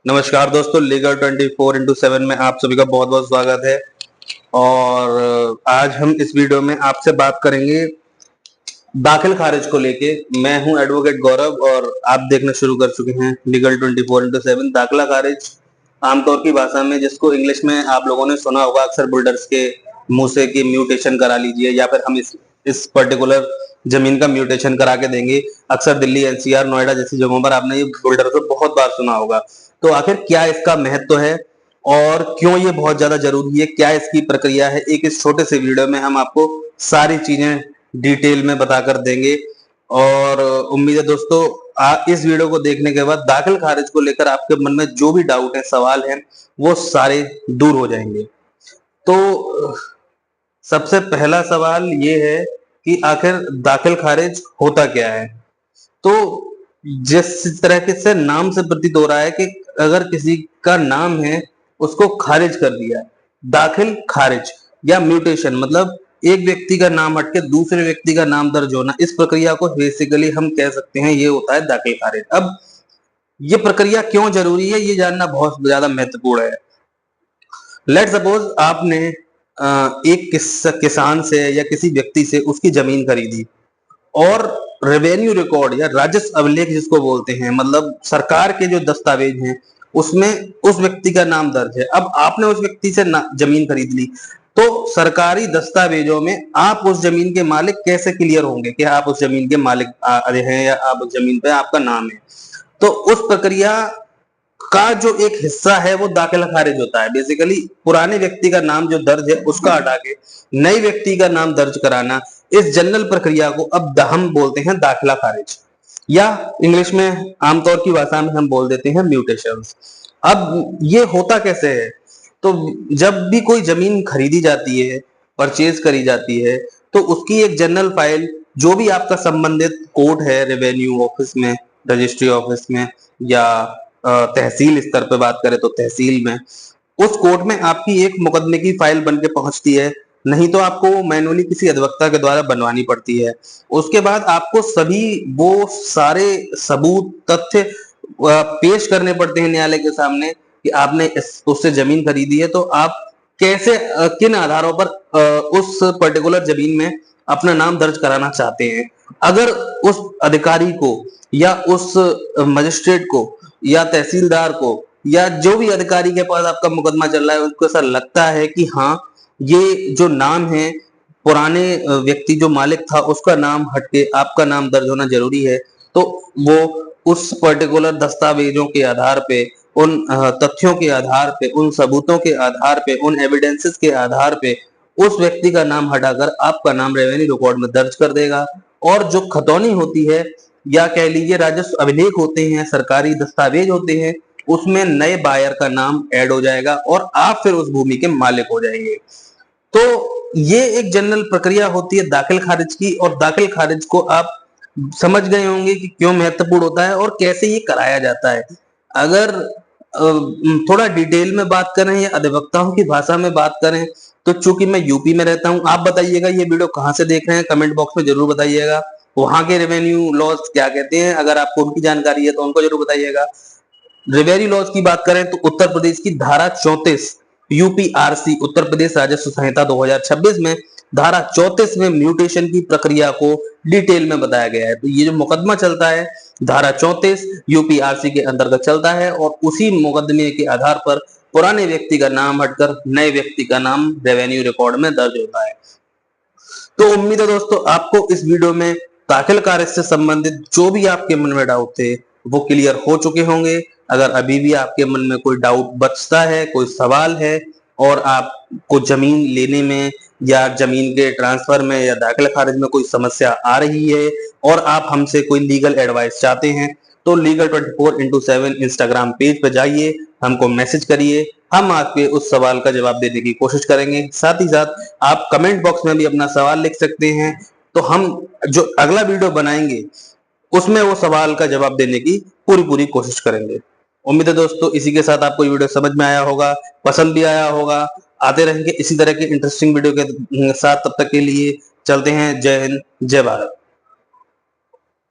नमस्कार दोस्तों, legal 24x7 में आप सभी का बहुत बहुत स्वागत है। और आज हम इस वीडियो में आपसे बात करेंगे दाखिल खारिज को लेके। मैं हूं एडवोकेट गौरव और आप देखना शुरू कर चुके हैं लीगल 24x7। दाखिला खारिज आमतौर की भाषा में, जिसको इंग्लिश में आप लोगों ने सुना होगा अक्सर बिल्डर्स के मुंह से कि म्यूटेशन करा लीजिए, या फिर हम इस पर्टिकुलर जमीन का म्यूटेशन करा के देंगे। अक्सर दिल्ली, एनसीआर, नोएडा जैसी जगहों पर आपने ये बिल्डर को बहुत बार सुना होगा। तो आखिर क्या इसका महत्व है और क्यों ये बहुत ज्यादा जरूरी है, क्या इसकी प्रक्रिया है, एक इस छोटे से वीडियो में हम आपको सारी चीजें डिटेल में बताकर देंगे। और उम्मीद है दोस्तों, इस वीडियो को देखने के बाद दाखिल खारिज को लेकर आपके मन में जो भी डाउट है, सवाल है, वो सारे दूर हो जाएंगे। तो सबसे पहला सवाल ये है कि आखिर दाखिल खारिज होता क्या है। तो जिस तरह के से नाम से प्रतीत हो रहा है कि अगर किसी का नाम है उसको खारिज कर दिया है, दाखिल खारिज या म्यूटेशन मतलब एक व्यक्ति का नाम हटके दूसरे व्यक्ति का नाम दर्ज होना, इस प्रक्रिया को बेसिकली हम कह सकते हैं ये होता है दाखिल खारिज। अब ये प्रक्रिया क्यों जरूरी है, ये जानना बहुत ज्यादा महत्वपूर्ण है। लेट सपोज आपने एक किसान से या किसी व्यक्ति से उसकी जमीन खरीदी और रेवेन्यू रिकॉर्ड या राजस्व अभिलेख जिसको बोलते हैं, मतलब सरकार के जो दस्तावेज हैं उसमें उस व्यक्ति का नाम दर्ज है। अब आपने उस व्यक्ति से जमीन खरीद ली, तो सरकारी दस्तावेजों में आप उस जमीन के मालिक कैसे क्लियर होंगे कि आप उस जमीन के मालिक हैं या आप उस जमीन पे आपका नाम है। तो उस प्रक्रिया का जो एक हिस्सा है वो दाखिला खारिज होता है। बेसिकली पुराने व्यक्ति का नाम जो दर्ज है उसका हटा के नए व्यक्ति का नाम दर्ज कराना, इस जनरल प्रक्रिया को अब हम बोलते हैं दाखिला खारिज, या इंग्लिश में आमतौर की भाषा में हम बोल देते हैं म्यूटेशंस। अब ये होता कैसे है, तो जब भी कोई जमीन खरीदी जाती है, परचेज करी जाती है, तो उसकी एक जनरल फाइल जो भी आपका संबंधित कोर्ट है, रेवेन्यू ऑफिस में, रजिस्ट्री ऑफिस में, या तहसील स्तर पे बात करें तो तहसील में, उस कोर्ट में आपकी एक मुकदमे की फाइल बन के पहुंचती है। नहीं तो आपको मैनुअली किसी अधिवक्ता के द्वारा बनवानी पड़ती है। उसके बाद आपको सभी वो सारे सबूत, तथ्य पेश करने पड़ते हैं न्यायालय के सामने कि आपने उससे जमीन खरीदी है, तो आप कैसे, किन आधारों पर उस पर्टिकुलर जमीन में अपना नाम दर्ज कराना चाहते हैं। अगर उस अधिकारी को या उस मजिस्ट्रेट को या तहसीलदार को या जो भी अधिकारी के पास आपका मुकदमा चल रहा है उसको ऐसा लगता है कि हाँ, ये जो नाम है, पुराने व्यक्ति जो मालिक था उसका नाम हटके आपका नाम दर्ज होना जरूरी है, तो वो उस पर्टिकुलर दस्तावेजों के आधार पे, उन तथ्यों के आधार पे, उन सबूतों के आधार पे, उन एविडेंसेस के आधार पे उस व्यक्ति का नाम हटाकर आपका नाम रेवेन्यू रिकॉर्ड में दर्ज कर देगा। और जो खतौनी होती है या कह लीजिए राजस्व अभिलेख होते हैं, सरकारी दस्तावेज होते हैं, उसमें नए बायर का नाम ऐड हो जाएगा और आप फिर उस भूमि के मालिक हो जाएंगे। तो ये एक जनरल प्रक्रिया होती है दाखिल खारिज की, और दाखिल खारिज को आप समझ गए होंगे कि क्यों महत्वपूर्ण होता है और कैसे ये कराया जाता है। अगर थोड़ा डिटेल में बात करें या अधिवक्ताओं की भाषा में बात करें, तो चूंकि मैं यूपी में रहता हूं, आप बताइएगा ये वीडियो कहां से देख रहे हैं, कमेंट बॉक्स में जरूर बताइएगा। वहां के रेवेन्यू लॉज क्या कहते हैं, अगर आपको उनकी जानकारी है तो उनको जरूर बताइएगा। रेवेन्यू लॉज की बात करें तो उत्तर प्रदेश की धारा 34 यूपीआरसी, उत्तर प्रदेश राजस्व संहिता 2026 में धारा 34 में म्यूटेशन की प्रक्रिया को डिटेल में बताया गया है। तो ये जो मुकदमा चलता है धारा 34 यूपीआरसी के अंतर्गत चलता है, और उसी मुकदमे के आधार पर पुराने व्यक्ति का नाम हटकर नए व्यक्ति का नाम रेवेन्यू रिकॉर्ड में दर्ज होता है। तो उम्मीद है दोस्तों आपको इस वीडियो में दाखिल खारिज से संबंधित जो भी आपके मन में डाउट थे वो क्लियर हो चुके होंगे। अगर अभी भी आपके मन में कोई डाउट बचता है, कोई सवाल है, और आपको जमीन लेने में या जमीन के ट्रांसफर में या दाखिल खारिज में कोई समस्या आ रही है और आप हमसे कोई लीगल एडवाइस चाहते हैं, तो लीगल 24x7 इंस्टाग्राम पेज पर जाइए, हमको मैसेज करिए, हम आपके उस सवाल का जवाब देने की कोशिश करेंगे। साथ ही साथ आप कमेंट बॉक्स में भी अपना सवाल लिख सकते हैं, तो हम जो अगला वीडियो बनाएंगे उसमें वो सवाल का जवाब देने की पूरी कोशिश करेंगे। उम्मीद है दोस्तों इसी के साथ आपको ये वीडियो समझ में आया होगा, पसंद भी आया होगा। आते रहेंगे इसी तरह के इंटरेस्टिंग वीडियो के साथ, तब तक के लिए चलते हैं। जय हिंद, जय भारत।